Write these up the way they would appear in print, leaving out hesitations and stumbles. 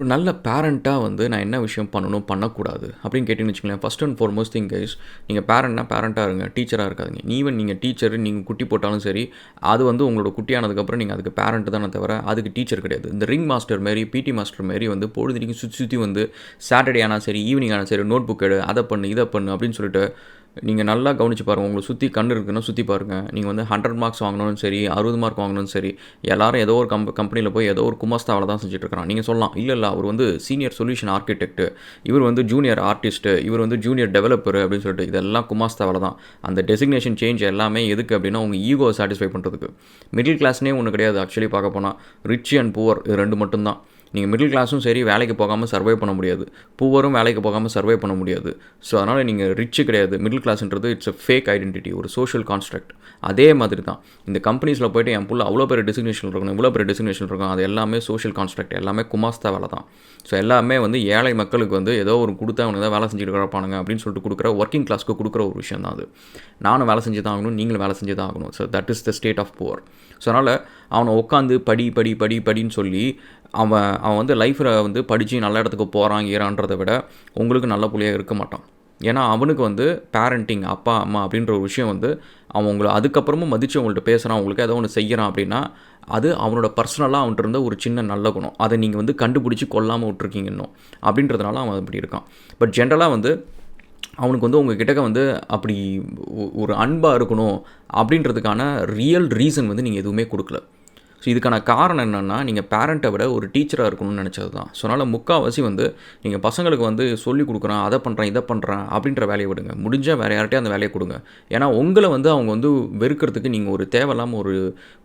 ஒரு நல்ல பேரண்ட்டா வந்து நான் என்ன விஷயம் பண்ணணும், பண்ணக்கூடாது அப்படின்னு கேட்டீங்கன்னு வச்சுக்கோங்களேன். First and foremost thing guys, நீங்க பேரண்ட்னா பேரண்ட்டா இருங்க. டீச்சரா இருக்காதீங்க. ஈவன் நீங்க டீச்சர் நீங்க குட்டி போட்டாலும் சரி, அது வந்து உங்களோட குட்டியானதுக்கப்புறம் நீங்க அதுக்கு பேரண்ட் தானே தவிர, அதுக்கு டீச்சர் கிடையாது. இந்த ரிங் மாஸ்டர் மாரி, பிடி மாஸ்டர் மாரி வந்து பொழுதனைக்கும் சுத்தி சுத்தி வந்து சாட்டர்டே ஆனா சரி, ஈவினிங் ஆனா சரி, நோட் புக் எடு, அத பண்ணு, இத பண்ணு அப்படின்னு சொல்லிட்டு நீங்க நல்லா கவனிச்சு பாருங்க. உங்கள சுத்தி கண் இருக்குன்னா சுத்தி பாருங்க. நீங்க வந்து 100 மார்க்ஸ் வாங்கணும்னு சரி, 60 மார்க் வாங்கணும்னு சரி, எல்லாரும் ஏதோ ஒரு கம்பெனில போய் ஏதோ ஒரு குமாஸ்தா வேல தான் செஞ்சுட்டு இருக்கான். நீங்க சொல்லலாம், இல்ல அவர் வந்து சீனியர் சொல்யூஷன் ஆர்க்கிடெக்ட், இவர் வந்து ஜூனியர் ஆர்டிஸ்ட், இவர் வந்து ஜூனியர் டெவலப்பர் அப்படின்னு சொல்லிட்டு இதெல்லாம் குமாஸ்தா வேல தான். அந்த டெசிக்னேஷன் சேஞ்ச் எல்லாமே எதுக்கு அப்படின்னா, உங்க ஈகோவை சாட்டிஸ்ஃபை பண்றதுக்கு. மிடில் கிளாஸ்னே ஒண்ணு கிடையாது ஆக்சுவலி பார்க்க போனா. ரிச் அண்ட் புவர் இது 2 மட்டும் தான். நீங்க மிடில் கிளாஸும் சரி வேலைக்கு போகாம சர்வை பண்ண முடியாது. புவரும் வேலைக்கு போகாம சர்வை பண்ண முடியாது. ஸோ அதனால் நீங்கள் ரிச்சு கிடையாது. மிடில் கிளாஸ்ன்றது இட்ஸ் அ ஃபேக் ஐடென்டிட்டி, ஒரு சோஷியல் கான்ஸ்ட்ரக்ட். அதே மாதிரி தான் இந்த கம்பெனிஸில் போய்ட்டு என் புள்ள அவ்வளோ பெரிய டெசிக்னேஷன் இருக்கணும், இவ்வளோ பெரிய டெசிக்னேஷன் இருக்கும், அது எல்லாமே சோஷியல் கான்ஸ்ட்ரக்ட், எல்லாமே குமாஸ்தா வேலை தான். ஸோ எல்லாமே வந்து ஏழை மக்களுக்கு வந்து ஏதோ ஒரு கொடுத்தா அவனுக்கு தான் வேலை செஞ்சுட்டு இருப்பானுங்க அப்படின்னு சொல்லிட்டு கொடுக்குற ஒர்க்கிங் கிளாஸ்க்கு கொடுக்குற ஒரு விஷயம் தான் அது. நானும் வேலை செஞ்சு தான் ஆகணும், நீங்களும் வேலை செஞ்சு தான் ஆகணும். So that is the state of poor. So அதனால் அவனை உட்காந்து படின்னு சொல்லி அவன் அவன் வந்து லைஃப்பில் வந்து படித்து நல்ல இடத்துக்கு போகிறான் ஏறான்றதை விட உங்களுக்கு நல்ல புள்ளியாக இருக்க மாட்டான். ஏன்னா அவனுக்கு வந்து பேரண்டிங், அப்பா அம்மா அப்படின்ற ஒரு விஷயம் வந்து அவன் உங்களை அதுக்கப்புறமும் மதித்து அவங்கள்ட்ட பேசுகிறான், உங்களுக்கு ஏதோ ஒன்று செய்கிறான் அப்படின்னா அது அவனோட பர்சனலாக அவன்கிட்ட இருந்த ஒரு சின்ன நல்ல குணம். அதை நீங்கள் வந்து கண்டுபிடிச்சி கொல்லாமல் விட்ருக்கீங்க இன்னும் அப்படின்றதுனால அவன் அப்படி இருக்கான். பட் ஜென்ரலாக வந்து அவனுக்கு வந்து உங்கள் கிட்டக்க வந்து அப்படி ஒரு அன்பாக இருக்கணும் அப்படின்றதுக்கான ரியல் ரீசன் வந்து நீங்கள் எதுவுமே கொடுக்கல. ஸோ இதுக்கான காரணம் என்னென்னா, நீங்கள் பேரண்ட்டை விட ஒரு டீச்சராக இருக்கணும்னு நினச்சது தான். ஸோ அதனால் முக்கால்வாசி வந்து நீங்கள் பசங்களுக்கு வந்து சொல்லிக் கொடுக்குறேன், அதை பண்ணுறேன், இதை பண்ணுறேன் அப்படின்ற வேலையை விடுங்க. முடிஞ்சால் வேறு யார்கிட்டயும் அந்த வேலையை கொடுங்க. ஏன்னா உங்களை வந்து அவங்க வந்து வெறுக்கிறதுக்கு நீங்கள் ஒரு தேவையில்லாமல்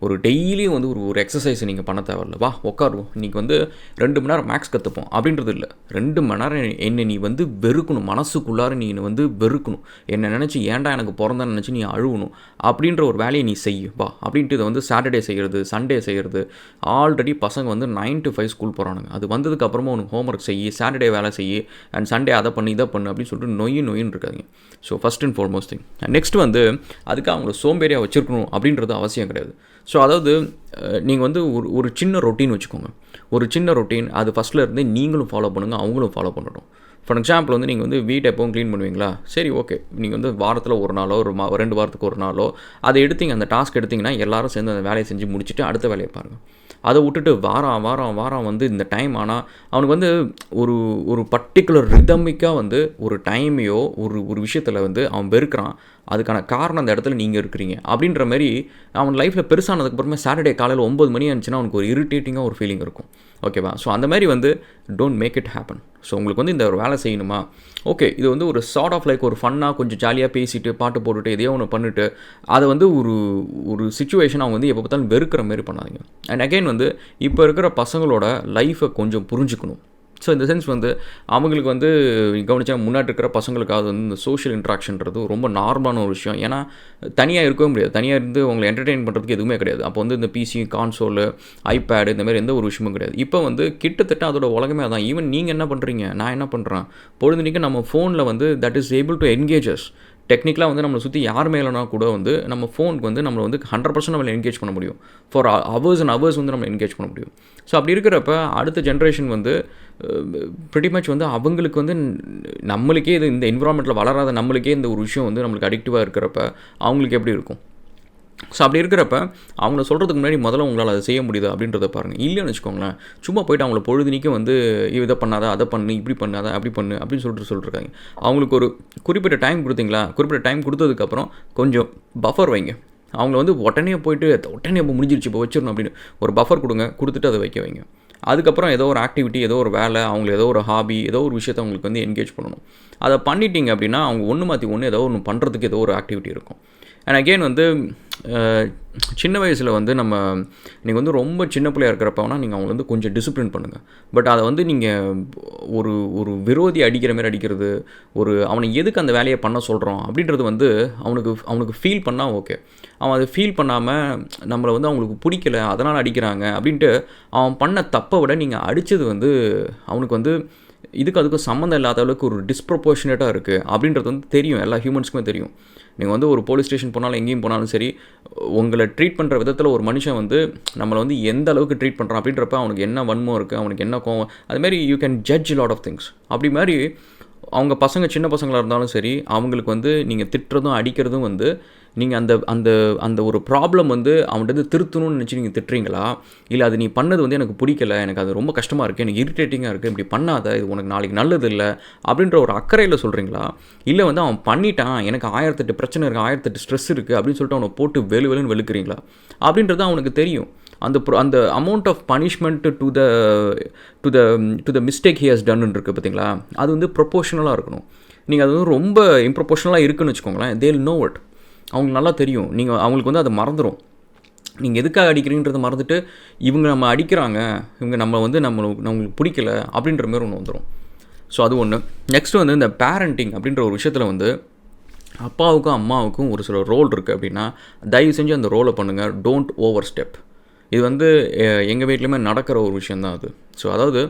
ஒரு டெய்லியும் வந்து ஒரு எக்ஸசைஸ் நீங்கள் பண்ண தேவையில்ல. வா உட்காருவோம், இன்றைக்கி வந்து 2 மணி நேரம் மேக்ஸ் கற்றுப்போம் அப்படின்றது இல்லை. 2 மணி நேரம் என்னை நீ வந்து வெறுக்கணும், மனசுக்குள்ளார நீ வந்து வெறுக்கணும், என்னை நினச்சி ஏன்டா எனக்கு பிறந்தான்னு நினச்சி நீ அழுவணும் அப்படின்ற ஒரு வேலையை நீ செய் வா அப்படின்ட்டு. இதை வந்து சாட்டர்டே செய்கிறது, சண்டே செய்கிறது. ஆல்ரெடி பசங்க வந்து 9 to 5 ஸ்கூல் போகிறானுங்க. அது வந்ததுக்கு அப்புறமா உனக்கு ஹோம்ஒர்க் செய்யி, சாட்டர்டே வேலை செய்யி, அண்ட் சண்டே அதை பண்ணி இதை பண்ணு அப்படின்னு சொல்லிட்டு நொயின்னு இருக்காதிங்க. So first and foremost thing. Next வந்து அதுக்கு அவங்கள சோம்பேறியாக வச்சுருக்கணும் அப்படின்றது அவசியம் கிடையாது. ஸோ அதாவது நீங்கள் வந்து ஒரு சின்ன ரொட்டீன் வச்சுக்கோங்க. ஒரு சின்ன ரொட்டீன் அது ஃபஸ்ட்டில் இருந்து நீங்களும் ஃபாலோ பண்ணுங்கள், அவங்களும் ஃபாலோ பண்ணட்டும். ஃபார் எக்ஸாம்பிள் வந்து நீங்கள் வந்து வீட்டை எப்பவும் க்ளீன் பண்ணுவீங்களா? சரி ஓகே, நீங்கள் வந்து வாரத்தில் ஒரு நாளோ 2 வாரத்துக்கு ஒரு நாளோ அதை எடுத்தீங்க, அந்த டாஸ்க் எடுத்திங்கன்னா எல்லோரும் சேர்ந்து அந்த வேலையை செஞ்சு முடிச்சுட்டு அடுத்த வேலையை பாருங்கள். அதை விட்டுட்டு வாரம் வந்து இந்த டைம் ஆனால் அவனுக்கு வந்து ஒரு ஒரு பர்டிகுலர் ரிதமிக்காக வந்து ஒரு டைமையோ ஒரு விஷயத்தில் வந்து அவன் வெறுக்கிறான். அதுக்கான காரணம் அந்த இடத்துல நீங்கள் இருக்கிறீங்க அப்படின்ற மாதிரி அவன் லைஃப்பில் பெருசானதுக்கப்புறமே சாட்டர்டே காலையில் 9 மணி ஆனிச்சுன்னா அவனுக்கு ஒரு இரிட்டேட்டிங்காக ஒரு ஃபீலிங் இருக்கும். ஓகேவா? ஸோ அந்த மாதிரி வந்து don't make it happen. So உங்களுக்கு வந்து இந்த ஒரு வேலை செய்யணுமா, ஓகே, இது வந்து ஒரு சார்ட் ஆஃப் லைக் ஒரு ஃபன்னாக கொஞ்சம் ஜாலியாக பேசிட்டு பாட்டு போட்டுட்டு எதையோ ஒன்று பண்ணிவிட்டு அதை வந்து ஒரு சிச்சுவேஷன் அவங்க வந்து எப்போ பார்த்தாலும் வெறுக்கிற மாதிரி பண்ணாதீங்க. அண்ட் அகெயின் வந்து இப்போ இருக்கிற பசங்களோட லைஃப்பை கொஞ்சம் புரிஞ்சுக்கணும். ஸோ இந்த சென்ஸ் வந்து அவங்களுக்கு வந்து கவனிச்சா முன்னாடி இருக்கிற பசங்களுக்காவது வந்து இந்த சோஷியல் இன்ட்ராக்ஷன்றது ரொம்ப நார்மலான ஒரு விஷயம். ஏன்னா தனியாக இருக்கவே முடியாது, தனியாக இருந்து அவங்களை என்டர்டெயின் பண்ணுறதுக்கு எதுவுமே கிடையாது. அப்போ வந்து இந்த பிசி, கான்சோலு, ஐபேடு இந்த மாதிரி எந்த ஒரு விஷயமும் கிடையாது. இப்போ வந்து கிட்டத்தட்ட அதோட உலகமே அதான். ஈவன் நீங்கள் என்ன பண்ணுறீங்க, நான் என்ன பண்ணுறேன், பொழுதுனிக்கு நம்ம ஃபோனில் வந்து that is able to engages. டெக்னிக்கலாக வந்து நம்மளை சுற்றி யார் மேலேனா கூட வந்து நம்ம ஃபோனுக்கு வந்து நம்மளை வந்து 100% நம்மளை என்கேஜ் பண்ண முடியும். ஃபார் ஹவர்ஸ் அண்ட் ஹவர்ஸ் வந்து நம்ம என்கேஜ் பண்ண முடியும். ஸோ அப்படி இருக்கிறப்ப அடுத்த ஜென்ரேஷன் வந்து ப்ரிட்டி மச் வந்து அவங்களுக்கு வந்து நம்மளுக்கே இது இந்த என்விரான்மெண்ட்டில் வளராத நம்மளுக்கே இந்த ஒரு விஷயம் வந்து நம்மளுக்கு அடிக்டிவாக இருக்கிறப்ப அவங்களுக்கு எப்படி இருக்கும்? ஸோ அப்படி இருக்கிறப்ப அவங்கள சொல்கிறதுக்கு முன்னாடி முதல்ல உங்களால் அதை செய்ய முடியுது அப்படின்றத பாருங்கள். இல்லைன்னு வச்சுக்கோங்களேன், சும்மா போய்ட்டு அவங்கள பொழுதுனிக்கும் வந்து இதை பண்ணாத, அதை பண்ணு, இப்படி பண்ணாத, அப்படி பண்ணு அப்படின்னு சொல்லிட்டுருக்காங்க. அவங்களுக்கு ஒரு குறிப்பிட்ட டைம் கொடுத்தீங்களா, குறிப்பிட்ட டைம் கொடுத்ததுக்கப்புறம் கொஞ்சம் பஃபர் வைங்க. அவங்கள வந்து உடனே போய்ட்டு இப்போ முடிஞ்சிருச்சு இப்போ வச்சிடணும் அப்படின்னு ஒரு பஃபர் கொடுத்துட்டு அதை வைங்க. அதுக்கப்புறம் ஏதோ ஒரு ஆக்டிவிட்டி, ஏதோ ஒரு வேலை, அவங்களுக்கு ஏதோ ஒரு ஹாபி, ஏதோ ஒரு விஷயத்தை அவங்களுக்கு வந்து என்கேஜ் பண்ணணும். அதை பண்ணிட்டீங்க அப்படின்னா அவங்க ஒன்று மாற்றி ஒன்று ஏதோ ஒன்று பண்ணுறதுக்கு ஏதோ ஒரு ஆக்டிவிட்டி இருக்கும். அண்ட் அகெயின் வந்து சின்ன வயசில் வந்து நீங்கள் வந்து ரொம்ப சின்ன பிள்ளையாக இருக்கிறப்பனா நீங்கள் அவங்களை வந்து கொஞ்சம் டிசிப்ளின் பண்ணுங்கள். பட் அதை வந்து நீங்கள் ஒரு விரோதி அடிக்கிற மாதிரி அடிக்கிறது, அவனை எதுக்கு அந்த வேலையை பண்ண சொல்கிறோம் அப்படின்றது வந்து அவனுக்கு ஃபீல் பண்ணால் ஓகே. அவன் அதை ஃபீல் பண்ணாமல் நம்மளை வந்து அவங்களுக்கு பிடிக்கல அதனால் அடிக்கிறாங்க அப்படின்ட்டு அவன் பண்ண தப்பை விட நீங்கள் அடித்தது வந்து அவனுக்கு வந்து இதுக்கு அதுக்கும் சம்மந்தம் இல்லாத அளவுக்கு ஒரு டிஸ்ப்ரொபோர்ஷனேட்டாக இருக்குது அப்படின்றது வந்து தெரியும், எல்லா ஹியூமன்ஸ்க்குமே தெரியும். நீங்கள் வந்து ஒரு போலீஸ் ஸ்டேஷன் போனாலும் எங்கேயும் போனாலும் சரி, உங்களை ட்ரீட் பண்ணுற விதத்தில் ஒரு மனுஷன் வந்து நம்மளை வந்து எந்த அளவுக்கு ட்ரீட் பண்ணுறான் அப்படின்றப்ப அவனுக்கு என்ன வன்மம் இருக்குது, அவனுக்கு என்ன கோவம், அதுமாரி you can judge lot of things. அப்படி மாதிரி அவங்க பசங்க சின்ன பசங்களாக இருந்தாலும் சரி, அவங்களுக்கு வந்து நீங்கள் திட்டுறதும் அடிக்கிறதும் வந்து நீங்கள் அந்த அந்த அந்த ஒரு ப்ராப்ளம் வந்து அவன்கிட்ட திருத்தணும்னு நினச்சி நீங்கள் திட்டுறீங்களா, இல்லை அது நீ பண்ணது வந்து எனக்கு பிடிக்கல, எனக்கு அது ரொம்ப கஷ்டமாக இருக்குது, எனக்கு இரிட்டேட்டிங்காக இருக்குது, இப்படி பண்ணாத, இது உனக்கு நாளைக்கு நல்லது இல்லை அப்படின்ற ஒரு அக்கறையில் சொல்கிறீங்களா, இல்லை வந்து அவன் பண்ணிட்டான், எனக்கு 1008 பிரச்சனை இருக்குது, 1008 ஸ்ட்ரெஸ் இருக்குது அப்படின்னு சொல்லிட்டு அவனை போட்டு வெளுன்னு வெளுக்கிறீங்களா அப்படின்றது அவனுக்கு தெரியும். அந்த amount of punishment to the mistake he has done இருக்குது பார்த்தீங்களா, அது வந்து ப்ரொபோஷனலாக இருக்கணும். நீங்கள் அது வந்து ரொம்ப இம்ப்ரொபோஷனலாக இருக்குன்னு வச்சுக்கோங்களேன், தேல் நோ இட். அவங்களுக்கு நல்லா தெரியும். நீங்கள் அவங்களுக்கு வந்து அதை மறந்துடும். நீங்கள் எதுக்காக அடிக்கிறீன்றதை மறந்துட்டு இவங்க நம்ம அடிக்கிறாங்க, இவங்க நம்ம வந்து நம்மளுக்கு பிடிக்கல அப்படின்ற மாரி ஒன்று வந்துடும். ஸோ அது ஒன்று. நெக்ஸ்ட்டு வந்து இந்த பேரண்டிங் அப்படின்ற ஒரு விஷயத்தில் வந்து அப்பாவுக்கும் அம்மாவுக்கும் ஒரு சில ரோல் இருக்குது அப்படின்னா தயவு செஞ்சு அந்த ரோலை பண்ணுங்கள். Don't over step. இது வந்து எங்கள் வீட்லையுமே நடக்கிற ஒரு விஷயந்தான் அது. ஸோ அதாவது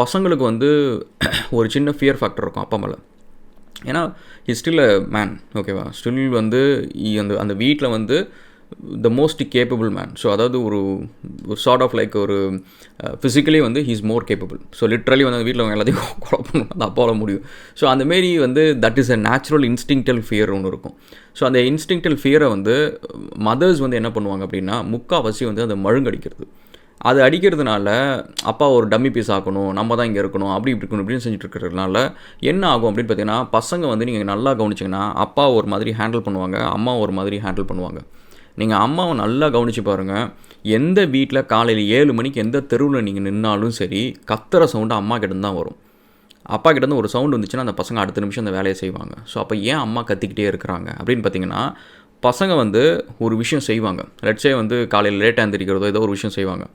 பசங்களுக்கு வந்து ஒரு சின்ன ஃபியர் ஃபேக்டர் இருக்கும் அப்பா மேலே. ஏன்னா ஹி ஸ்டில் அ மேன், ஓகேவா, ஸ்டில் வந்து அந்த வீட்டில் வந்து the most capable man. So அதாவது ஒரு சார்ட் ஆஃப் லைக் ஒரு ஃபிசிக்கலி வந்து he is more capable. So literally வந்து அந்த வீட்டில் அவங்க எல்லாத்தையும் கொலை பண்ணணும், அந்த அப்பாவால் முடியும். ஸோ அந்தமாரி வந்து that is a natural instinctual fear ஒன்று இருக்கும். ஸோ அந்த இன்ஸ்டிங்க்டல் ஃபியரை வந்து மதர்ஸ் வந்து என்ன பண்ணுவாங்க அப்படின்னா முக்கால்வாசி வந்து அதை மழுங்கடிக்கிறது. அது அடிக்கிறதுனால அப்பா ஒரு டம்மி பீஸ் ஆக்கணும், நம்ம தான் இங்கே இருக்கணும், அப்படி இப்படி இருக்கணும் இப்படின்னு செஞ்சுட்டு இருக்கிறதுனால என்ன ஆகும் அப்படின்னு பார்த்தீங்கன்னா, பசங்க வந்து நீங்கள் நல்லா கவனிச்சிங்கன்னா அப்பா ஒரு மாதிரி ஹேண்டில் பண்ணுவாங்க, அம்மா ஒரு மாதிரி ஹேண்டில் பண்ணுவாங்க. நீங்கள் அம்மாவை நல்லா கவனித்து பாருங்கள். எந்த வீட்டில் காலையில் 7 மணிக்கு எந்த தெருவில் நீங்கள் நின்னாலும் சரி, கத்துற சவுண்டு அம்மா கிட்டேருந்து தான் வரும். அப்பா கிட்டேருந்து ஒரு சவுண்டு வந்துச்சுன்னா அந்த பசங்க அடுத்த நிமிஷம் அந்த வேலையை செய்வாங்க. ஸோ அப்போ ஏன் அம்மா கத்திக்கிட்டே இருக்கிறாங்க அப்படின்னு பார்த்தீங்கன்னா, பசங்க வந்து ஒரு விஷயம் செய்வாங்க. லெட்ஸே வந்து காலையில் லேட்டாக எந்திரிக்கிறதோ ஏதோ ஒரு விஷயம் செய்வாங்க.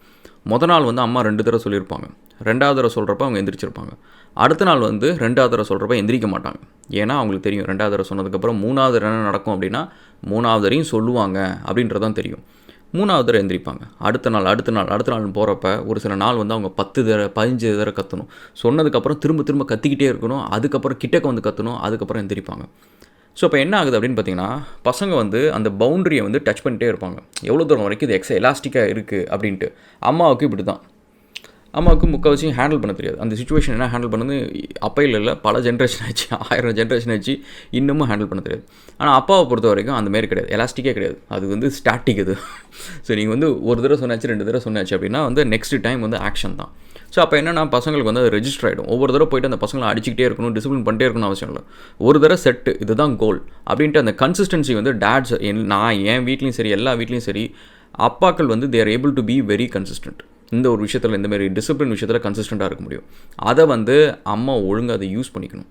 நாள் வந்து அம்மா 2 தடவை சொல்லியிருப்பாங்க. 2வது தடவை சொல்கிறப்ப அவங்க எந்திரிச்சிருப்பாங்க. அடுத்த நாள் வந்து 2வது தடவை சொல்கிறப்ப எந்திரிக்க மாட்டாங்க. ஏன்னா அவங்களுக்கு தெரியும் 2வது தடவை சொன்னதுக்கப்புறம் 3வது என்ன நடக்கும் அப்படின்னா 3வது தடவையும் சொல்லுவாங்க அப்படின்றதான் தெரியும். 3வது தடவை எந்திரிப்பாங்க. அடுத்த நாள் போகிறப்ப ஒரு சில நாள் வந்து அவங்க 10 தடவை 15 தடவை கற்றணும். சொன்னதுக்கப்புறம் திரும்ப கத்திக்கிட்டே இருக்கணும். அதுக்கப்புறம் கிட்டக்க வந்து கற்றணும். அதுக்கப்புறம் எந்திரிப்பாங்க. ஸோ இப்போ என்ன ஆகுது அப்படின்னு பார்த்தீங்கன்னா, பசங்க வந்து அந்த பவுண்ட்ரியை வந்து டச் பண்ணிட்டே இருப்பாங்க. எவ்வளோ தூரம் வரைக்கும் இது எலாஸ்டிக்காக இருக்குது அப்படின்ட்டு. அம்மாவுக்கு இப்படி தான். அம்மாவுக்கு முக்கால்வாசி ஹேண்டில் பண்ண தெரியாது. அந்த சிச்சுவேஷன் என்ன ஹேண்டில் பண்ணது அப்பையில் இல்லை, பல ஜென்ரேஷன் ஆச்சு, 1000 ஜென்ரேஷன் ஆச்சு, இன்னமும் ஹேண்டில் பண்ண தெரியாது. ஆனால் அப்பாவை பொறுத்த வரைக்கும் அந்தமாரி கிடையாது, எலாஸ்டிக்கே கிடையாது. அது வந்து ஸ்டாட்டிக் இது. ஸோ நீங்கள் வந்து ஒரு தடவை சொன்னாச்சு 2 தடவை சொன்னாச்சு அப்படின்னா வந்து நெக்ஸ்ட் டைம் வந்து ஆக்ஷன் தான். ஸோ அப்போ என்னென்னா பசங்களுக்கு வந்து அது ரெஜிஸ்டர் ஆகிடும். ஒவ்வொரு தடவை போய்ட்டு அந்த பசங்களை அடிச்சிக்கிட்டே இருக்கணும், டிசிப்ளின் பண்ணிட்டே இருக்கணும் அவசியம் இல்லை. ஒரு தடவை செட்டு, இதுதான் கோல் அப்படின்ட்டு அந்த கன்சிஸ்டன்சி வந்து டேட்ஸ் நான் என் வீட்லேயும் சரி எல்லா வீட்லேயும் சரி அப்பாக்கள் வந்து they're able to be very consistent. இந்த ஒரு விஷயத்தில் இந்தமாரி டிசிப்ளின் விஷயத்தில் கன்சிஸ்டண்ட்டாக இருக்க முடியும். அதை வந்து அம்மா ஒழுங்காக அதை யூஸ் பண்ணிக்கணும்.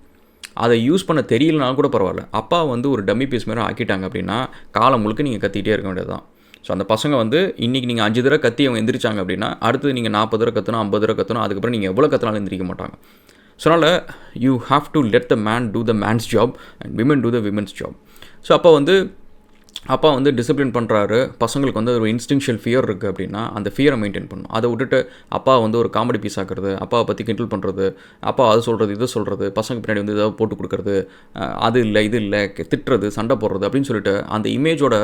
அதை யூஸ் பண்ண தெரியலனாலும் கூட பரவாயில்ல, அப்பா வந்து ஒரு டம்மி பீஸ் மாரி ஆக்கிட்டாங்க அப்படின்னா காலம் முழுக்க நீங்கள் கத்திகிட்டே இருக்க வேண்டியது தான். ஸோ அந்த பசங்க வந்து இன்றைக்கி நீங்கள் 5 தடவை கத்தி அவங்க எந்திரிச்சாங்க அப்படின்னா அடுத்து நீங்கள் 40 தடவை கற்றணும், 50 தடவை கற்றணும், அதுக்கப்புறம் நீங்கள் எவ்வளோ கற்றினாலும் எந்திரிக்க மாட்டாங்க. ஸோ அதனால் you have to let the man do the man's job and women do the women's job. So அப்பா வந்து டிசிப்ளின் பண்ணுறாரு, பசங்களுக்கு வந்து ஒரு இன்ஸ்டிங்ஷியல் ஃபியர் இருக்குது அப்படின்னா அந்த ஃபியரை மெயின்டைன் பண்ணணும். அதை விட்டுட்டு அப்பா வந்து ஒரு காமெடி பீஸ் ஆக்குறது, அப்பாவை பற்றி கிண்டல் பண்ணுறது, அப்பா அது சொல்கிறது இது சொல்கிறது, பசங்க பின்னாடி வந்து ஏதாவது போட்டு கொடுக்குறது, அது இல்லை இது இல்லை, திட்டுறது, சண்டை போடுறது அப்படின்னு சொல்லிட்டு அந்த இமேஜோட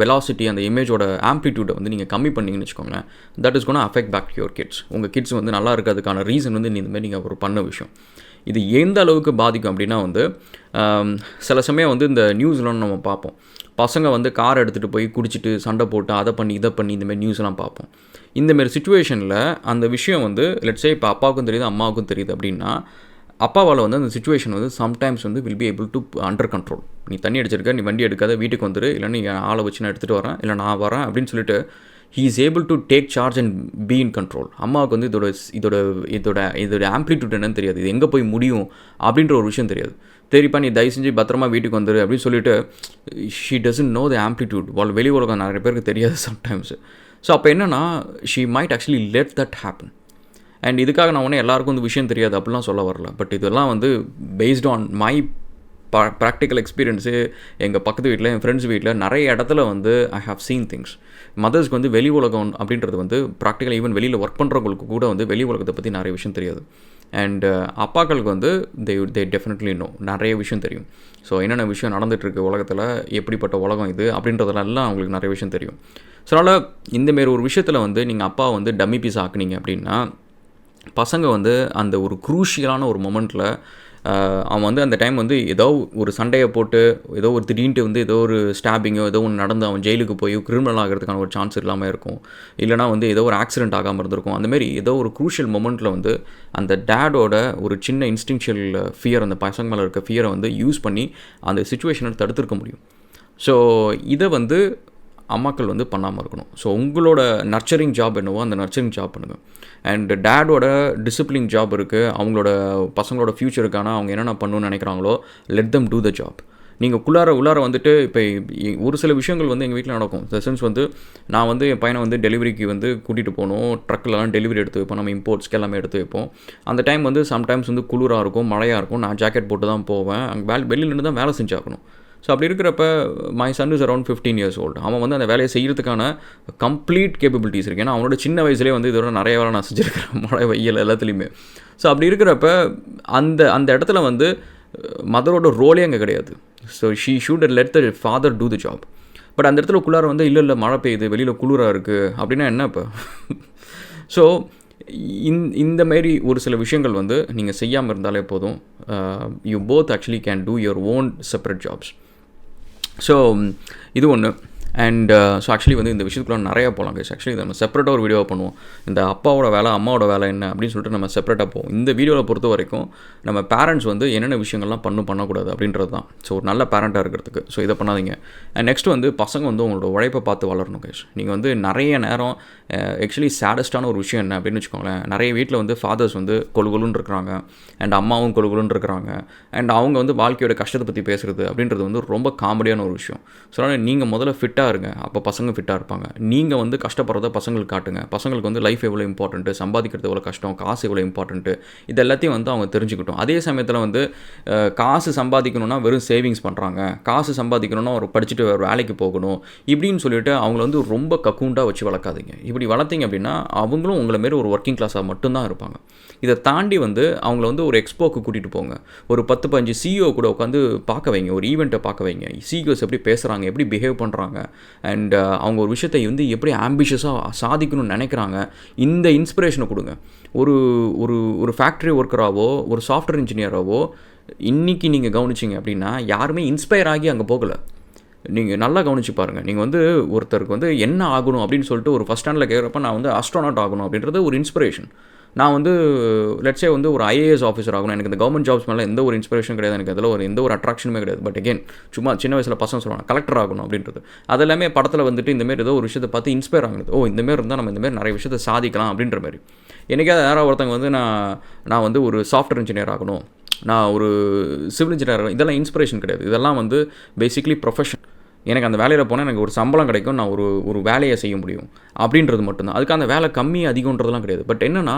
வெலாசிட்டி, அந்த இமேஜோட ஆம்ப்ளிடியூடை வந்து நீங்கள் கம்மி பண்ணிங்கன்னு வச்சுக்கோங்களேன், that is gonna affect back your kids. உங்கள் கிட்ஸ் வந்து நல்லா இருக்கிறதுக்கான ரீசன் வந்து இந்தமாதிரி நீங்கள் ஒரு பண்ண விஷயம். இது எந்த அளவுக்கு பாதிக்கும் அப்படின்னா வந்து சில சமயம் வந்து இந்த நியூஸ்லாம் நம்ம பார்ப்போம். பசங்க வந்து கார் எடுத்துகிட்டு போய் குடிச்சிட்டு சண்டை போட்டு அதை பண்ணி இதை பண்ணி இந்தமாரி நியூஸ்லாம் பார்ப்போம். இந்தமாரி சுச்சுவேஷனில் அந்த விஷயம் வந்து லெட்ஸே இப்போ அப்பாவுக்கும் தெரியுது அம்மாவுக்கும் தெரியுது அப்படின்னா அப்பாவால் வந்து அந்த சுச்சுவேஷன் வந்து சம்டைம்ஸ் வந்து will be able to under control. நீ தண்ணி அடிச்சிருக்க, நீ வண்டி எடுக்காத, வீட்டுக்கு வந்துடு, இல்லை நீ ஆளை வச்சு நான் எடுத்துகிட்டு வரேன், இல்லை நான் வரேன் அப்படின்னு சொல்லிட்டு he is able to take charge and be in control. அம்மாவுக்கு வந்து இதோட ஆம்ப்ளிடியூட் என்னன்னு தெரியாது, இது எங்கே போய் முடியும் அப்படின்ற ஒரு விஷயம் தெரியாது. தெரிப்பா நீ தயவு செஞ்சு பத்திரமா வீட்டுக்கு வந்துடு அப்படின்னு சொல்லிட்டு she doesn't know the amplitude. வெளி உலகம் நிறைய பேருக்கு தெரியாது சம்டைம்ஸ். ஸோ அப்போ என்னென்னா she might actually let that happen. And இதுக்காக நான் ஒன்றே எல்லாருக்கும் வந்து விஷயம் தெரியாது அப்படிலாம் சொல்ல வரல. பட் இதெல்லாம் வந்து based on my practical experience. எங்கள் பக்கத்து வீட்டில், என் ஃப்ரெண்ட்ஸ் வீட்டில் நிறைய இடத்துல வந்து ஐ ஹவ் சீன் திங்ஸ். மதர்ஸ்க்கு வந்து வெளி உலகம் அப்படின்றது வந்து ப்ராக்டிக்கல், ஈவன் வெளியில் ஒர்க் பண்ணுறவங்களுக்கு கூட வந்து வெளி உலகத்தை பற்றி நிறைய விஷயம் தெரியாது. அண்ட் அப்பாக்களுக்கு வந்து தே டெஃபினெட்லி நோ, நிறைய விஷயம் தெரியும். ஸோ என்னென்ன விஷயம் நடந்துகிட்ருக்கு உலகத்தில், எப்படிப்பட்ட உலகம் இது அப்படின்றதுலாம் அவங்களுக்கு நிறைய விஷயம் தெரியும். ஸோ அதனால் இந்தமாரி ஒரு விஷயத்தில் வந்து நீங்கள் அப்பா வந்து டம்மி பீஸ் ஆக்குனீங்க அப்படின்னா, பசங்க வந்து அந்த ஒரு க்ரூஷியலான ஒரு மொமெண்ட்டில் அவன் வந்து அந்த டைம் வந்து ஏதோ ஒரு சண்டையை போட்டு ஏதோ ஒரு திடீர்னு வந்து ஏதோ ஒரு ஸ்டாபிங்கோ ஏதோ ஒன்று நடந்து அவன் ஜெயிலுக்கு போய் கிரிமினல் ஆகிறதுக்கான ஒரு சான்ஸ் இல்லாமல் இருக்கும். இல்லைனா வந்து ஏதோ ஒரு ஆக்சிடென்ட் ஆகாமல் இருந்திருக்கும். அந்தமாரி ஏதோ ஒரு க்ரூஷியல் மொமெண்ட்டில் வந்து அந்த டேடோட ஒரு சின்ன இன்ஸ்டிங்ஷியல் ஃபியர், அந்த பசங்க மேலே இருக்க ஃபியரை வந்து யூஸ் பண்ணி அந்த சிச்சுவேஷனை தடுத்துருக்க முடியும். ஸோ இதை வந்து அம்மாக்கள் வந்து பண்ணாமல் இருக்கணும். ஸோ உங்களோட நர்ச்சரிங் ஜாப் என்னவோ அந்த நர்ச்சரிங் ஜாப் பண்ணுங்கள். அண்ட் டேடோட டிசிப்ளின் ஜாப் இருக்குது. அவங்களோட பசங்களோட ஃப்யூச்சருக்கான அவங்க என்னென்ன பண்ணணும்னு நினைக்கிறாங்களோ let them do the job. நீங்கள் உள்ளார வந்துட்டு இப்போ ஒரு சில விஷயங்கள் வந்து எங்கள் வீட்டில் நடக்கும். த சென்ஸ் வந்து நான் வந்து என் பையனை வந்து டெலிவரிக்கு வந்து கூட்டிகிட்டு போகணும். ட்ரக்கிலலாம் டெலிவரி எடுத்து வைப்போம், நம்ம இம்போர்ட்ஸ்க்கு எல்லாமே எடுத்து வைப்போம். அந்த டைம் வந்து சம்டைம்ஸ் வந்து குளிராக இருக்கும், மழையாக இருக்கும். நான் ஜாக்கெட் போட்டு தான் போவேன். அங்கே வெளியில் நின்று தான் வேலை செஞ்சாகணும். ஸோ அப்படி இருக்கிறப்ப my son is around 15 years old. அவன் வந்து அந்த வேலையை செய்கிறதுக்கான கம்ப்ளீட் கேப்பபிலிட்டிஸ் இருக்குது. ஏன்னா அவனோட சின்ன வயசுலேயே வந்து இதோட நிறைய வேலை நான் செஞ்சுருக்கிறேன், மழை வெயில் எல்லாத்துலேயுமே. ஸோ அப்படி இருக்கிறப்ப அந்த இடத்துல வந்து மதரோட ரோலே அங்கே கிடையாது. So she should let the father do the job. But அந்த இடத்துல குள்ளார வந்து இல்லை மழை பெய்யுது, வெளியில் குளிராக இருக்குது அப்படின்னா என்ன இப்போ? ஸோ இந்தமாரி ஒரு சில விஷயங்கள் வந்து நீங்கள் செய்யாமல் இருந்தாலே போதும். You both actually can do your own separate jobs. So இது ஒன்று. அண்ட் ஸோ ஆக்சுவலி வந்து இந்த விஷயத்துக்குள்ள நிறையா போகலாம் கைஸ். ஆக்சுவலி நம்ம செப்பரேட்டாக ஒரு வீடியோவை பண்ணுவோம். இந்த அப்பாவோட வேலை அம்மாவோட வேலை என்ன அப்படின்னு சொல்லிட்டு நம்ம செப்பரேட்டாக போவோம். இந்த வீடியோவில் பொறுத்த வரைக்கும் நம்ம பேரண்ட்ஸ் வந்து என்னென்ன விஷயங்கள்லாம் பண்ணக்கூடாது அப்படின்றது தான். ஸோ ஒரு நல்ல பேரண்ட்டாக இருக்கிறதுக்கு ஸோ இதை பண்ணாதீங்க. அண்ட் நெக்ஸ்ட் வந்து பசங்க வந்து உங்களோட உழைப்பை பார்த்து வளரணும் கைஸ். நீங்கள் வந்து நிறைய நேரம் ஆக்சுவலி சேடஸ்டான ஒரு விஷயம் என்ன அப்படின்னு வச்சுக்கோங்களேன், நிறைய வீட்டில் வந்து ஃபாதர்ஸ் வந்து கொழுகொலுன்னு இருக்கிறாங்க அண்ட் அம்மாவும் கொழுகொலுன்னு இருக்கிறாங்க. அண்ட் அவங்க வந்து வாழ்க்கையோட கஷ்டத்தை பற்றி பேசுகிறது அப்படின்றது வந்து ரொம்ப காமெடியான ஒரு விஷயம். ஸோ அதனால் நீங்கள் முதல்ல ஃபிட்டாக இருங்க, அப்போ பசங்க ஃபிட்டாக இருப்பாங்க. நீங்கள் வந்து கஷ்டப்படுறத பசங்களுக்கு காட்டுங்க. பசங்களுக்கு வந்து லைஃப் எவ்வளோ இம்பார்ட்டன்ட்டு, சம்பாதிக்கிறது எவ்வளோ கஷ்டம், காசு எவ்வளோ இம்பார்ட்டன்ட்டு, இது எல்லாத்தையும் வந்து அவங்க தெரிஞ்சுக்கிட்டோம். அதே சமயத்தில் வந்து காசு சம்பாதிக்கணும்னா வெறும் சேவிங்ஸ் பண்ணுறாங்க, காசு சம்பாதிக்கணும்னா ஒரு படிச்சுட்டு வேறு வேலைக்கு போகணும் இப்படின்னு சொல்லிட்டு அவங்கள வந்து ரொம்ப கக்கூண்டாக வச்சு வளர்க்காதீங்க. இப்படி வளர்த்திங்க அப்படின்னா அவங்களும் உங்களை மாரி ஒரு ஒர்க்கிங் கிளாஸாக மட்டும்தான் இருப்பாங்க. இதை தாண்டி வந்து அவங்கள வந்து ஒரு எக்ஸ்போக்கு கூட்டிகிட்டு போங்க. ஒரு 10-15 CEO கூட உட்காந்து பார்க்க வைங்க, ஒரு ஈவெண்ட்டை பார்க்க வைங்க. CEOs எப்படி பேசுகிறாங்க, எப்படி பிஹேவ் பண்ணுறாங்க, அண்ட் அவங்க ஒரு விஷயத்தை வந்து எப்படி ஆம்பிஷியஸாக சாதிக்கணும்னு நினைக்கிறாங்க, இந்த இன்ஸ்பிரேஷனை கொடுங்க. ஒரு ஒரு ஒரு ஃபேக்ட்ரி ஒர்க்கராகவோ ஒரு சாஃப்ட்வேர் இன்ஜினியராகவோ இன்றைக்கி நீங்கள் கவனிச்சிங்க அப்படின்னா யாருமே இன்ஸ்பயர் ஆகி அங்கே போகலை. நீங்கள் நல்லா கவனித்து பாருங்கள். நீங்கள் வந்து ஒருத்தருக்கு வந்து என்ன ஆகணும் அப்படின்னு சொல்லிட்டு ஒரு ஃபஸ்ட் ஸ்டாண்டில் கேட்குறப்ப நான் வந்து அஸ்ட்ரோனாட் ஆகணும் அப்படின்றது ஒரு இன்ஸ்பிரேஷன். நான் வந்து லெட்ஸே வந்து ஒரு IAS ஆஃபீஸர் ஆகணும். எனக்கு இந்த கவர்மெண்ட் ஜாப்ஸ் மேலே எந்த ஒரு இன்ஸ்பிரேஷன் கிடையாது, எனக்கு அதில் எந்த ஒரு அட்ராக்ஷனுமே கிடையாது. பட் அகெயின் சும்மா சின்ன வயசில் பசங்க சொல்லுவாங்க கலெக்டர் ஆகணும் அப்படின்றது. அதெல்லாமே படத்தில் வந்துட்டு இந்தமாரி ஏதோ ஒரு விஷயத்தை பார்த்து இன்ஸ்பயர் ஆகுது. இந்தமாரி இருந்தால் நம்ம இந்தமாரி நிறைய விஷயத்தை சாதிக்கலாம் அப்படின்ற மாதிரி. என்றைக்காவது யாராவது ஒருத்தங்க வந்து நான் வந்து ஒரு சாஃப்ட்வேர் இன்ஜினியர் ஆகணும், நான் ஒரு சிவில் இன்ஜினியர் ஆகணும், இதெல்லாம் இன்ஸ்பிரேஷன் கிடையாது. இதெல்லாம் வந்து பேசிக்லி ப்ரொஃபஷன். எனக்கு அந்த வேலையில் போனால் எனக்கு ஒரு சம்பளம் கிடைக்கும், நான் ஒரு வேலையை செய்ய முடியும் அப்படின்றது மட்டும்தான். அதுக்கு அந்த வேலை கம்மி அதிகன்றதுலாம் கிடையாது. பட் என்னென்னா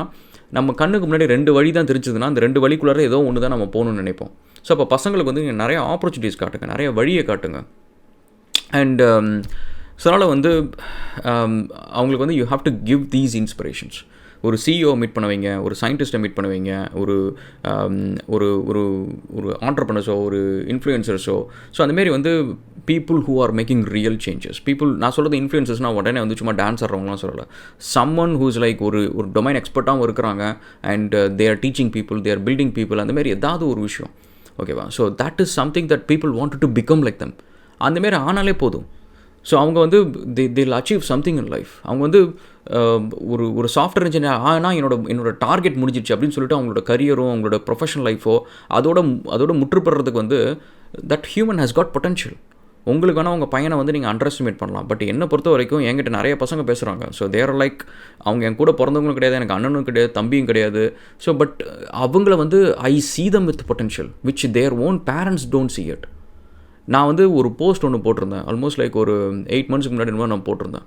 நம்ம கண்ணுக்கு முன்னாடி 2 வழி தான் தெரிஞ்சதுன்னா அந்த 2 வழிக்குள்ளார ஏதோ ஒன்று தான் நம்ம போகணும்னு நினைப்போம். ஸோ அப்போ பசங்களுக்கு வந்து நிறைய ஆப்பர்ச்சுனிட்டிஸ் காட்டுங்க, நிறைய வழியை காட்டுங்க. அண்ட் ஸோ அதனால் வந்து அவங்களுக்கு வந்து you have to give these inspirations. ஒரு CEO மீட் பண்ண வைங்க, ஒரு சயின்டிஸ்ட்டை மீட் பண்ண வைங்க, ஒரு ஒரு ஒரு ஒரு ஆண்டர்ப்ரனர்ஸோ ஒரு இன்ஃப்ளூயன்சர்ஸோ. ஸோ அந்தமாரி வந்து people who are making real changes. நான் சொல்கிறது இன்ஃப்ளூயன்சர்ஸ்னால் உடனே வந்து சும்மா டான்ஸ் ஆடுறவங்களாம் சொல்லலை. சம்மன் ஹூஸ் லைக் ஒரு டொமைன் எக்ஸ்பர்ட்டாகவும் இருக்கிறாங்க and they are teaching people, they are building people, அந்தமாரி ஏதாவது ஒரு விஷயம். ஓகேவா? So that is something that people wanted to become like தம். அந்தமாரி ஆனாலே போதும். ஸோ அவங்க வந்து they'll achieve something in life. அவங்க வந்து ஒரு சாஃப்ட்வேர் இன்ஜினியர் ஆனால் என்னோட டார்கெட் முடிஞ்சிடுச்சு அப்படின்னு சொல்லிட்டு அவங்களோட கரியரும் அவங்களோட ப்ரொஃபஷனல் லைஃபோ அதோட முற்றுப்படுறதுக்கு வந்து that human has God potential. உங்களுக்கு வேணால் உங்கள் பையனை வந்து நீங்கள் அண்டர் எஸ்டிமேட் பண்ணலாம். பட் என்னை பொறுத்த வரைக்கும் என்கிட்ட நிறைய பசங்க பேசுகிறாங்க. ஸோ தேர் லைக் அவங்க என் கூட பிறந்தவங்களும் கிடையாது, எனக்கு அண்ணனும் கிடையாது, தம்பியும் கிடையாது. ஸோ பட் அவங்கள வந்து ஐ see them with potential which their own parents don't see it. நான் வந்து ஒரு போஸ்ட் ஒன்று போட்டிருந்தேன், ஆல்மோஸ்ட் லைக் ஒரு 8 months முன்னாடி நான் போட்டிருந்தேன்.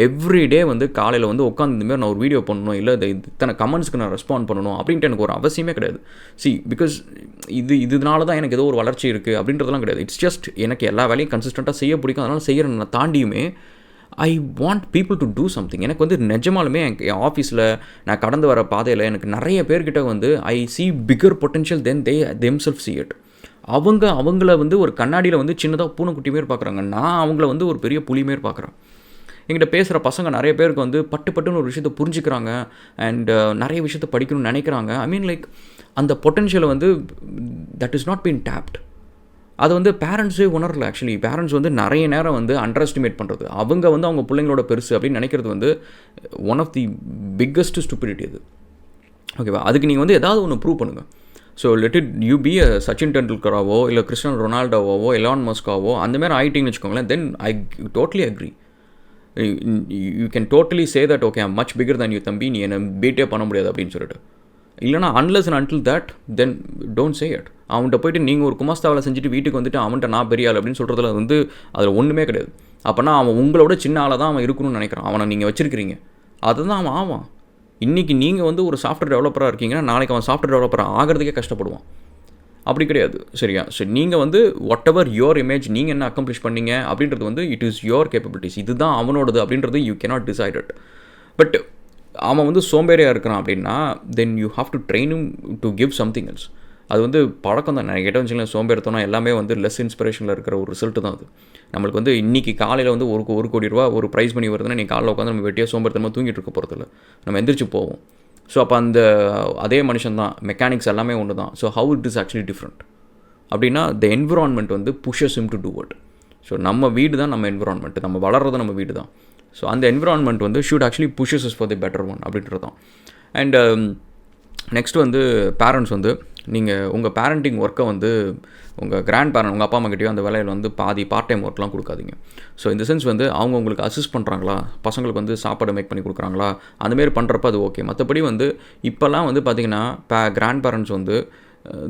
எவ்ரிடே வந்து காலையில் வந்து உட்காந்து இந்தமாரி நான் ஒரு வீடியோ பண்ணணும், இல்லை இத்தனை கமெண்ட்ஸ்க்கு நான் ரெஸ்பாண்ட் பண்ணணும் அப்படின்ட்டு எனக்கு ஒரு அவசியமே கிடையாது. பிகாஸ் இதனால தான் எனக்கு ஏதோ ஒரு வளர்ச்சி இருக்குது அப்படின்றதெல்லாம் கிடையாது. இட்ஸ் ஜஸ்ட் எனக்கு எல்லா வேலையும் கன்சிஸ்டண்ட்டாக செய்ய பிடிக்கும், அதனால் செய்கிறேன். நான் தாண்டியுமே I want people to do something. எனக்கு வந்து நிஜமாலுமே என் ஆஃபீஸில் நான் கடந்து வர பாதையில் எனக்கு நிறைய பேர்கிட்ட வந்து I see bigger potential than themselves see it. அவங்கள வந்து ஒரு கண்ணாடியில் வந்து சின்னதாக பூனைக்குட்டி மாரி பார்க்குறாங்க. நான் அவங்கள வந்து ஒரு பெரிய புலி மாரி பார்க்குறேன். எங்கிட்ட பேசுகிற பசங்க நிறைய பேருக்கு வந்து பட்டுன்னு ஒரு விஷயத்தை புரிஞ்சுக்கிறாங்க அண்ட் நிறைய விஷயத்தை படிக்கணும்னு நினைக்கிறாங்க. ஐ மீன் லைக் அந்த பொட்டென்ஷியலை வந்து that is not been tapped. அது வந்து பேரண்ட்ஸே உணரல. ஆக்சுவலி பேரண்ட்ஸ் வந்து நிறைய நேரம் வந்து அண்டர் எஸ்டிமேட் பண்ணுறது, அவங்க வந்து அவங்க பிள்ளைங்களோட பெருசு அப்படின்னு நினைக்கிறது வந்து one of the biggest stupidity அது. ஓகேவா? அதுக்கு நீங்கள் வந்து ஏதாவது ஒன்று ப்ரூவ் பண்ணுங்கள். So let it you be a Sachin டெண்டுல்கராவோ இல்லை கிறிஸ்டியானோ ரொனால்டோவோ எலான் மஸ்காவோ அந்த மாதிரி ஆயிட்டிங்கன்னு வச்சுக்கோங்களேன், then I totally agree. You can totally say that okay I'm much bigger than you தம்பி, நீ என்னை பீட்டே பண்ண முடியாது அப்படின்னு சொல்லிட்டு. இல்லைனா unless and until that then don't say it. அவன்கிட்ட போய்ட்டு நீங்கள் ஒரு குமாஸ்தாவில் செஞ்சுட்டு வீட்டுக்கு வந்துட்டு அவன்கிட்ட நான் பெரிய ஆள் அப்படின்னு சொல்கிறதுல வந்து அதில் ஒன்றுமே கிடையாது. அப்போனா அவன் உங்களோட சின்ன ஆளாக தான் அவன் இருக்கணும்னு நினைக்கிறான். அவனை நீங்கள் வச்சுருக்கிறீங்க, அதுதான் அவன் ஆவான். இன்றைக்கி நீங்கள் வந்து ஒரு சாஃப்ட்வேர் டெவலப்பராக இருக்கீங்கன்னா நாளைக்கு அவன் சாஃப்ட்வேர் டெவலப்பராக ஆகிறதுக்கே கஷ்டப்படுவான். அப்படி கிடையாது. சரியா? ஸோ நீங்கள் வந்து வாட் எவர் யோர் இமேஜ், நீங்கள் என்ன அக்கம்ப்ளிஷ் பண்ணீங்க அப்படின்றது வந்து இட் இஸ் யோர் கேப்பபிலிட்டிஸ், இதுதான் அவனோடது அப்படின்றது you cannot decide it. But அவன் வந்து சோம்பேறியாக இருக்கிறான் அப்படின்னா then you have to train him to give something else. அது வந்து பழக்கம் தான். நான் கேட்ட வச்சுக்கலாம், சோம்பேறித்தனம் எல்லாமே வந்து லெஸ் இன்ஸ்பிரேஷனில் இருக்கிற ஒரு ரிசல்ட்டு தான் அது. நம்மளுக்கு வந்து இன்றைக்கி காலையில் வந்து ஒரு கோடி ரூபா ஒரு ப்ரைஸ் பண்ணி வருதுன்னா நீ காலையில் உட்காந்து நம்ம வெட்டியாக சோம்பேறித்தனமாக தூங்கிட்டு இருக்க போகிறதில்ல, நம்ம எந்திரிச்சு போவோம். ஸோ அப்போ அந்த அதே மனுஷன் தான், மெக்கானிக்ஸ் எல்லாமே ஒன்று தான். So how it is actually different அப்படின்னா த என்விரான்மெண்ட் வந்து pushes him to do what. So நம்ம வீடு தான் நம்ம என்விரான்மெண்ட், நம்ம வளர்றது நம்ம வீடு தான். ஸோ அந்த என்விரான்மெண்ட் வந்து should actually புஷஸ் is for the better one அப்படின்றது தான். அண்ட் நெக்ஸ்ட் வந்து பேரண்ட்ஸ் வந்து நீங்கள் உங்கள் பேரண்டிங் ஒர்க்கை வந்து உங்கள் கிராண்ட் பேரண்ட் உங்கள் அப்பா அம்மா கிட்டேயோ அந்த வேலையில் வந்து பாதி பார்ட் டைம் ஒர்க்லாம் கொடுக்காதீங்க. ஸோ இந்த சென்ஸ் வந்து அவங்க உங்களுக்கு அசிஸ்ட் பண்ணுறாங்களா, பசங்களுக்கு வந்து சாப்பாடு மேக் பண்ணி கொடுக்குறாங்களா, அந்தமாரி பண்ணுறப்ப அது ஓகே. மற்றபடி வந்து இப்போல்லாம் வந்து பார்த்திங்கன்னா கிராண்ட் பேரண்ட்ஸ் வந்து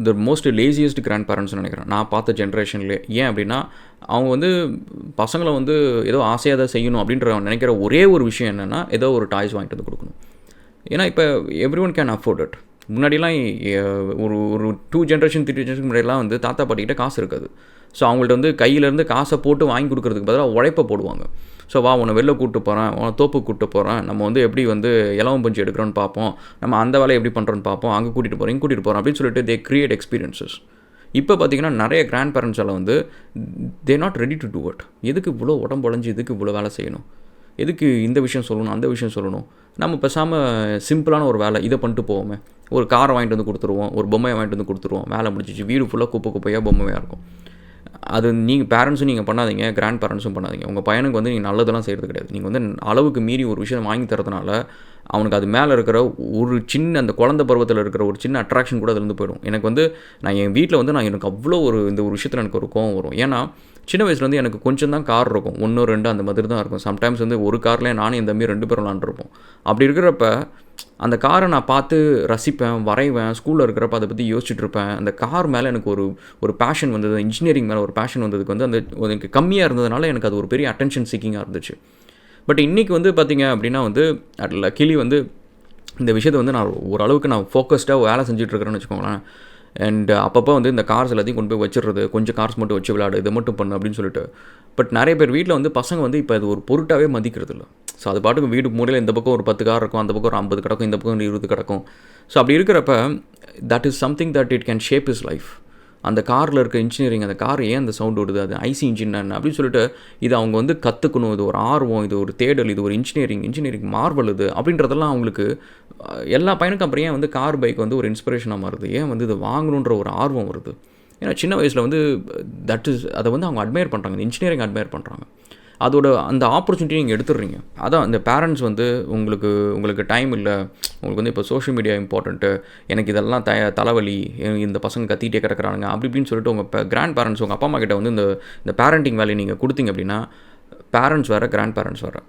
த மோஸ்ட் லேசியஸ்ட் கிராண்ட் பேரண்ட்ஸ்னு நினைக்கிறேன் நான் பார்த்த ஜென்ரேஷன்லேயே. ஏன் அப்படின்னா அவங்க வந்து பசங்களை வந்து ஏதோ ஆசையாக தான் செய்யணும் அப்படின்ற நினைக்கிற ஒரே ஒரு விஷயம் என்னென்னா ஏதோ ஒரு டாய்ஸ் வாங்கிட்டு வந்து கொடுக்கணும். ஏன்னா இப்போ every one can afford it. முன்னாடிலாம் ஒரு 2 ஜென்ரேஷன் 3 ஜென்ரேஷன் முன்னாடிலாம் வந்து தாத்தா பாட்டிக்கிட்ட காசு இருக்காது. ஸோ அவங்கள்ட்ட வந்து கையிலேருந்து காசை போட்டு வாங்கி கொடுக்குறதுக்கு பதிலாக உழைப்பை போடுவாங்க. ஸோ வா உன்னை வெளில கூப்பிட்டு போகிறேன், உன்னை தோப்புக்கு கூப்பிட்டு போகிறேன், நம்ம வந்து எப்படி வந்து இலவம் பஞ்சு எடுக்கிறோன்னு பார்ப்போம், நம்ம அந்த வேலையை எப்படி பண்ணுறோன்னு பார்ப்போம், அங்கே கூட்டிகிட்டு போகிறோம் இங்கே கூட்டிகிட்டு போகிறோம் அப்படின்னு சொல்லிட்டு தே கிரியேட் எக்ஸ்பீரியன்ஸஸ். இப்போ பார்த்திங்கன்னா நிறைய கிராண்ட் பேரண்ட்ஸ் எல்லாம் வந்து they not ready to do it. எதுக்கு இவ்வளோ உடம்பு உழைஞ்சி எதுக்கு இவ்வளோ வேலை செய்யணும், எதுக்கு இந்த விஷயம் சொல்லணும் அந்த விஷயம் சொல்லணும், நம்ம பேசாமல் சிம்பிளான ஒரு வேலை இதை பண்ணிட்டு போவோமே, ஒரு காரை வாங்கிட்டு வந்து கொடுத்துருவோம், ஒரு பொம்மையை வாங்கிட்டு வந்து கொடுத்துருவோம், வேலை முடிச்சிச்சு. வீடு ஃபுல்லாக குப்பையாக பொம்மையாக இருக்கும். அது நீங்கள் பேரண்ட்ஸும் நீங்கள் பண்ணாதீங்க, கிராண்ட் பேரண்ட்ஸும் பண்ணாதீங்க. உங்கள் பையனுக்கு வந்து நீங்கள் நல்லதெல்லாம் செய்கிறது கிடையாது. நீங்கள் வந்து அளவுக்கு மீறி ஒரு விஷயம் வாங்கி தரதுனால அவனுக்கு அது மேலே இருக்கிற ஒரு சின்ன அந்த குழந்தை பருவத்தில் இருக்கிற ஒரு சின்ன அட்ராக்ஷன் கூட அதுலேருந்து போயிடும். எனக்கு வந்து நான் என் வீட்டில் வந்து எனக்கு அவ்வளோ இந்த ஒரு விஷயத்தில் எனக்கு ஒரு கோவம் வரும். ஏன்னா சின்ன வயசுலேருந்து எனக்கு கொஞ்சம் தான் கார் இருக்கும், 1 2 அந்த மாதிரி தான் இருக்கும். சம்டைம்ஸ் வந்து ஒரு கார்லேயே நானும் என் தம்பி 2 பேரும் விளாண்டுருப்போம். அப்படி இருக்கிறப்ப அந்த காரை நான் பார்த்து ரசிப்பேன், வரைவேன். ஸ்கூலில் இருக்கிறப்ப அதை பற்றி யோசிச்சுட்டு இருப்பேன். அந்த கார் மேலே எனக்கு ஒரு பேஷன் வந்தது, இன்ஜினியரிங் மேலே ஒரு பேஷன் வந்ததுக்கு வந்து அந்த எனக்கு கம்மியாக இருந்ததுனால எனக்கு அது ஒரு பெரிய அட்டென்ஷன் சீக்கிங்காக இருந்துச்சு. பட் இன்றைக்கி வந்து பார்த்திங்க அப்படின்னா வந்து லக்கிலி வந்து இந்த விஷயத்தை வந்து நான் ஓரளவுக்கு நான் ஃபோக்கஸ்டாக வேலை செஞ்சுட்ருக்கிறேன்னு வச்சுக்கோங்களேன். அண்ட் அப்பப்போ வந்து இந்த கார்ஸ் எல்லாத்தையும் கொண்டு போய் வச்சிடுறது, கொஞ்சம் கார்ஸ் மட்டும் வச்சு விளையாடு, இதை மட்டும் பண்ணு அப்படின்னு சொல்லிட்டு. பட் நிறைய பேர் வீட்டில் வந்து பசங்க வந்து இப்போ அது ஒரு பொருட்டாகவே மதிக்கிறது இல்லை. ஸோ அது பாட்டுக்கு வீடு மூலையில் இந்த பக்கம் ஒரு 10 கார் இருக்கும், அந்த பக்கம் ஒரு 50 கிடக்கும், இந்த பக்கம் 20 கிடக்கும். ஸோ அப்படி இருக்கிறப்ப that is something that it can shape is life. அந்த காரில் இருக்க இன்ஜினியரிங், அந்த கார் ஏன் அந்த சவுண்ட் விடுது, அது ஐசி இன்ஜின் அப்படின்னு சொல்லிட்டு இது அவங்க வந்து கற்றுக்கணும். இது ஒரு ஆர்வம், இது ஒரு தேடல், இது ஒரு இன்ஜினியரிங் மார்வல் இது அப்படின்றதெல்லாம் அவங்களுக்கு எல்லா பையனுக்கும் அப்புறம் ஏன் வந்து கார் பைக் வந்து ஒரு இன்ஸ்பிரேஷனாக மாறுது, ஏன் வந்து இது வாங்கணுன்ற ஒரு ஆர்வம் வருது. ஏன்னா சின்ன வயசில் வந்து அதை வந்து அவங்க அட்மையர் பண்ணுறாங்க, இன்ஜினியரிங் அட்மையர் பண்ணுறாங்க. அதோட அந்த ஆப்பர்ச்சுனிட்டி நீங்கள் எடுத்துடுறீங்க. அதான் இந்த பேரண்ட்ஸ் வந்து உங்களுக்கு டைம் இல்லை, உங்களுக்கு வந்து இப்போ சோஷியல் மீடியா இம்பார்ட்டண்ட்டு, எனக்கு இதெல்லாம் தலைவலி, இந்த பசங்க கத்திகிட்டே கிடக்கிறானுங்க அப்படி இப்படின்னு சொல்லிட்டு உங்கள் கிராண்ட் பேரண்ட்ஸ் உங்கள் அப்பா அம்மா கிட்ட வந்து இந்த பேரண்டிங் வேலையை நீங்கள் கொடுத்தீங்க அப்படின்னா பேரண்ட்ஸ் வேறு கிராண்ட் பேரண்ட்ஸ் வேறு.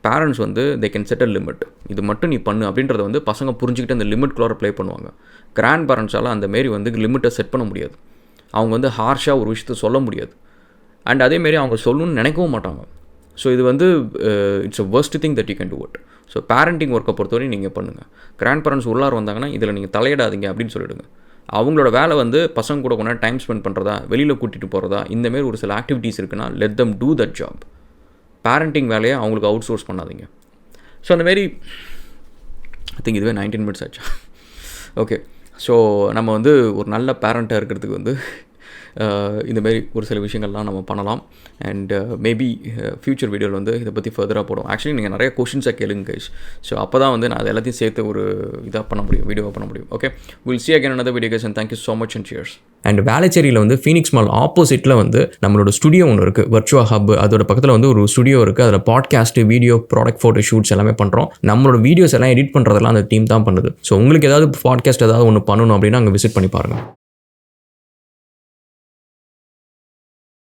பேரண்ட்ஸ் வந்து they can set a limit, இது மட்டும் நீ பண்ணு அப்படின்றத வந்து பசங்க புரிஞ்சுக்கிட்டு அந்த லிமிட்குள்ளார ப்ளே பண்ணுவாங்க. கிராண்ட் பேரண்ட்ஸால் அந்தமாரி வந்து லிமிட்டை செட் பண்ண முடியாது. அவங்க வந்து ஹார்ஷாக ஒரு விஷயத்த சொல்ல முடியாது. அண்ட் அதேமாரி அவங்க சொல்லணும்னு நினைக்கவும் மாட்டாங்க. ஸோ இது வந்து it's a worst thing that you can do it. So parenting ஒர்க்கை பொறுத்தவரையும் நீங்கள் பண்ணுங்கள். கிராண்ட் பேரண்ட்ஸ் உள்ளார வந்தாங்கன்னா இதில் நீங்கள் தலையிடாதீங்க அப்படின்னு சொல்லிவிடுங்க. அவங்களோட வேலை வந்து பசங்க கூட கொஞ்சம் டைம் ஸ்பெண்ட் பண்ணுறதா, வெளியில் கூட்டிகிட்டு போகிறதா, இந்தமாரி ஒரு சில ஆக்டிவிட்டீஸ் இருக்குன்னா let them do that job. Parenting வேலையை அவங்களுக்கு அவுட் சோர்ஸ் பண்ணாதீங்க. ஸோ அந்தமாரி ஐ திங்க் இதுவே 19 minutes ஆச்சா? ஓகே. ஸோ நம்ம வந்து ஒரு நல்ல பேரண்ட்டாக இருக்கிறதுக்கு வந்து இந்தமாரி ஒரு சில விஷயங்கள்லாம் நம்ம பண்ணலாம். அண்ட் மேபி ஃப்யூச்சர் வீடியோவில் வந்து இதை பற்றி ஃபர்தராக போடும். ஆக்சுவலி நீங்கள் நிறைய கொஷின்ஸாக கேளுங்க கைஸ். ஸோ அப்போ தான் வந்து நான் அது எல்லாத்தையும் சேர்த்து ஒரு இதாக பண்ண முடியும், வீடியோவாக பண்ண முடியும். Okay, will see again another video guys and thank you so much and cheers. And வேளச்சேரியில் வந்து ஃபீனிக்ஸ் மால் ஆப்போசிட்டில் வந்து நம்மளோட ஸ்டுடியோ ஒன்று இருக்குது, வர்ச்சுவா ஹப். அதோட பக்கத்தில் வந்து ஒரு ஸ்டுடியோ இருக்குது. அதில் podcast, video, product photo shoots எல்லாமே பண்ணுறோம். நம்மளோட வீடியோஸ் எல்லாம் எடிட் பண்ணுறதெல்லாம் அந்த டீம் தான் பண்ணுது. ஸோ உங்களுக்கு ஏதாவது பாட்காஸ்ட் ஏதாவது ஒன்று பண்ணணும் அப்படின்னா அங்கே விசிட் பண்ணி பாருங்கள்.